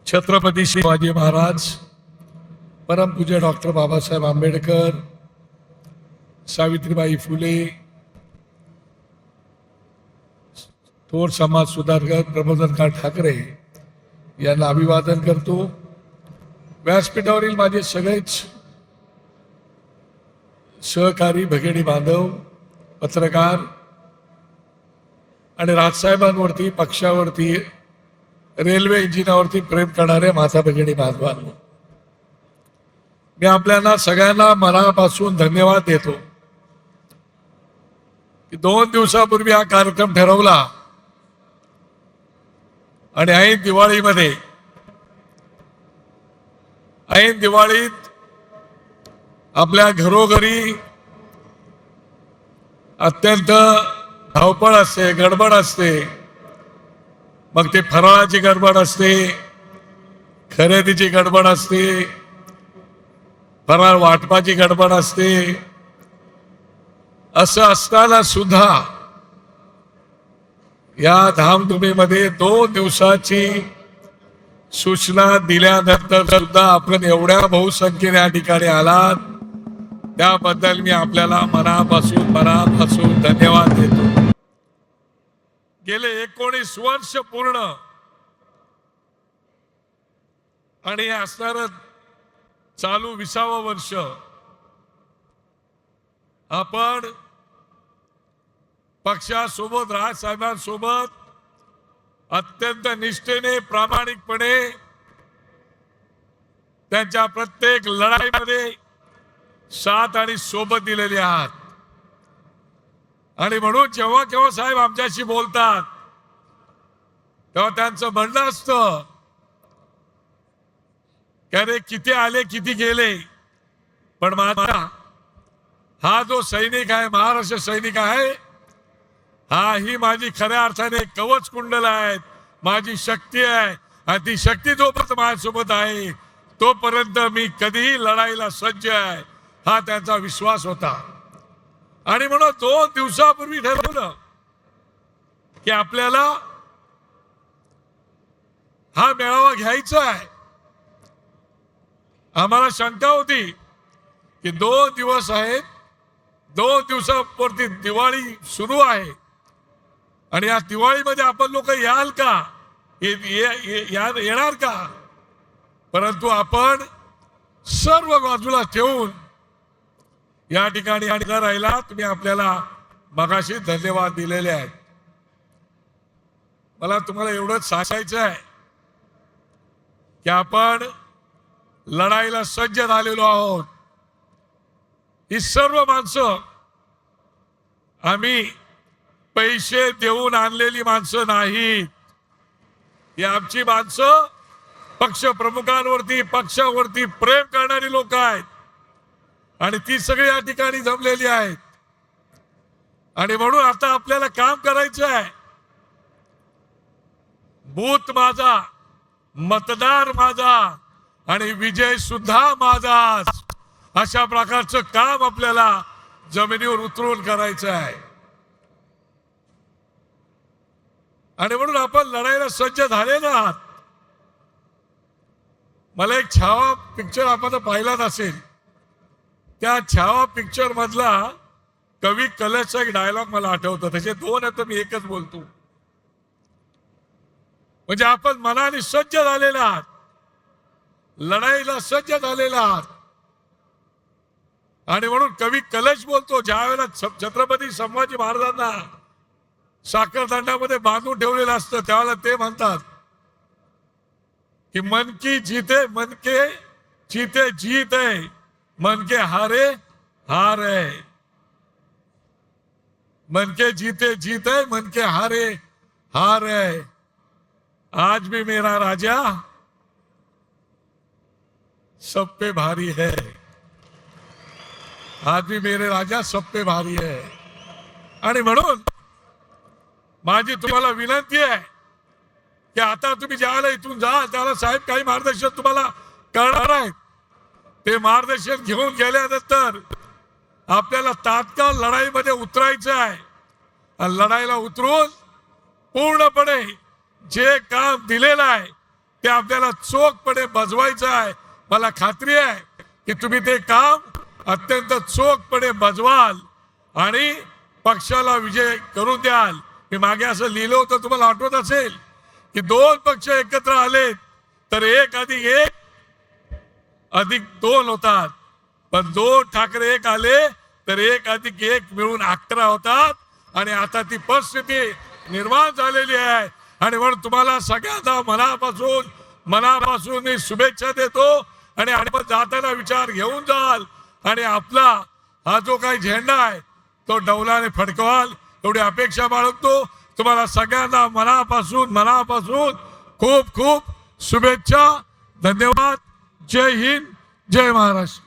छत्रपती शिवाजी महाराज, परमपूज्य डॉक्टर बाबासाहेब आंबेडकर, सावित्रीबाई फुले, थोर समाज सुधारक प्रबोधनकार ठाकरे यांना अभिवादन करतो. व्यासपीठावरील माझे सगळेच सहकारी भगिनी बांधव, पत्रकार आणि राजसाहेबांवरती, पक्षावरती, रेल्वे इंजिनावरती प्रेम करणारे माता भगिनी बांधवांनो, मी आपल्याला सगळ्यांना मनापासून धन्यवाद देतो की 2 दिवसापूर्वी हा कार्यक्रम ठरवला आणि ऐन दिवाळीत आपल्या घरोघरी अत्यंत धावपळ असते, गडबड असते. मग ते फराळाची गडबड असते, खरेदीची गडबड असते, फराळ वाटपाची गडबड असते. असं असताना सुद्धा या धामधुमीमध्ये 2 दिवसाची सूचना दिल्यानंतर सुद्धा आपण एवढ्या बहुसंख्येने या ठिकाणी आलात, त्याबद्दल मी आपल्याला मनापासून धन्यवाद देतो. गेले 19 वर्ष पूर्ण आणि हे असणार चालू 20वं वर्ष आपण पक्षासोबत, राजसाहेबांसोबत अत्यंत निष्ठेने, प्रामाणिकपणे त्यांच्या प्रत्येक लढाईमध्ये साथ आणि सोबत दिलेली आहात. आणि म्हणून जेव्हा केव्हा साहेब आमच्याशी बोलतात तेव्हा त्यांचं म्हणणं असतं की अरे किती आले किती गेले, पण माझा हा जो सैनिक आहे, महाराष्ट्र सैनिक आहे, हा ही माझी खऱ्या अर्थाने कवच कुंडल आहे, माझी शक्ती आहे. आणि ती शक्ती जोपर्यंत माझ्यासोबत आहे तोपर्यंत मी कधीही लढाईला सज्ज आहे, हा त्यांचा विश्वास होता. आणि म्हणून 2 दिवसापूर्वी ठरवलं की आपल्याला हा मेळावा घ्यायचा आहे. आम्हाला शंका होती की 2 दिवस आहेत, 2 दिवसावरती दिवाळी सुरू आहे आणि या दिवाळीमध्ये आपण लोक याल का, येणार का? परंतु आपण सर्व बाजूला ठेवून या ठिकाणी राहिला. तुम्ही आपल्याला मगाशी धन्यवाद दिलेले आहेत. मला तुम्हाला एवढंच सांगायचं आहे की आपण लढाईला सज्ज झालेलो आहोत. ही सर्व माणसं आम्ही पैसे देऊन आणलेली माणसं नाहीत. ही आमची माणसं पक्ष प्रमुखांवरती, पक्षावरती प्रेम करणारी लोक आहेत आणि ती सगळी या ठिकाणी जमलेली आहेत. आणि म्हणून आता आपल्याला काम करायचं आहे. बूथ माझा, मतदार माझा आणि विजय सुद्धा माझाच, अशा प्रकारचं काम आपल्याला जमिनीवर उतरून करायचं आहे. आणि म्हणून आपण लढाईला सज्ज झालेले आहात. मला एक छावा पिक्चर आपण पाहिला नसेल, त्या छावा पिक्चर मधला कवी कलशचा एक डायलॉग मला आठवतो. तसे 2 आहेत तर मी एकच बोलतो. म्हणजे आपण मनाने सज्ज झालेले आहात, लढाईला सज्ज झालेले आहात. आणि म्हणून कवी कलश बोलतो, ज्या वेळेला छत्रपती संभाजी महाराजांना साखरदंडामध्ये बांधून ठेवलेलं असतं त्यावेळेला ते म्हणतात की मन की जीते, मन के जीते जीत है, मन के हारे हार है. मन के जीते जीत है, मन के हारे हार है. आज भी मेरा राजा सब पे भारी है. आज भी मेरे राजा सब पे भारी है. आणि म्हणून माझी तुम्हाला विनंती आहे की आता तुम्ही ज्याला इथून जा त्याला साहेब काही मार्गदर्शन तुम्हाला करणार आहेत. ते मार्गदर्शन घेऊन गेल्यानंतर आपल्याला तात्काळ लढाईमध्ये उतरायचं आहे. आणि लढाईला उतरून पूर्णपणे जे काम दिलेलं आहे ते आपल्याला चोखपणे बजवायचं आहे. मला खात्री आहे की तुम्ही ते काम अत्यंत चोखपणे बजवाल आणि पक्षाला विजय करून द्याल. मी मागे असं लिहिलं होतं, तुम्हाला आठवत असेल की 2 पक्ष एकत्र आले तर 1+1=2 होतात, पण 2 ठाकरे एक आले तर 1+1 मिळून 11 होतात. आणि आता ती परिस्थिती निर्माण झालेली आहे. आणि म्हणून तुम्हाला सगळ्यांना मनापासून मी शुभेच्छा देतो. आणि आपण जाताना विचार घेऊन जाल आणि आपला हा जो काही झेंडा आहे तो डौलाने फडकवाल एवढी अपेक्षा बाळगतो. तुम्हाला सगळ्यांना मनापासून खूप खूप शुभेच्छा. धन्यवाद. जय हिंद, जय महाराष्ट्र.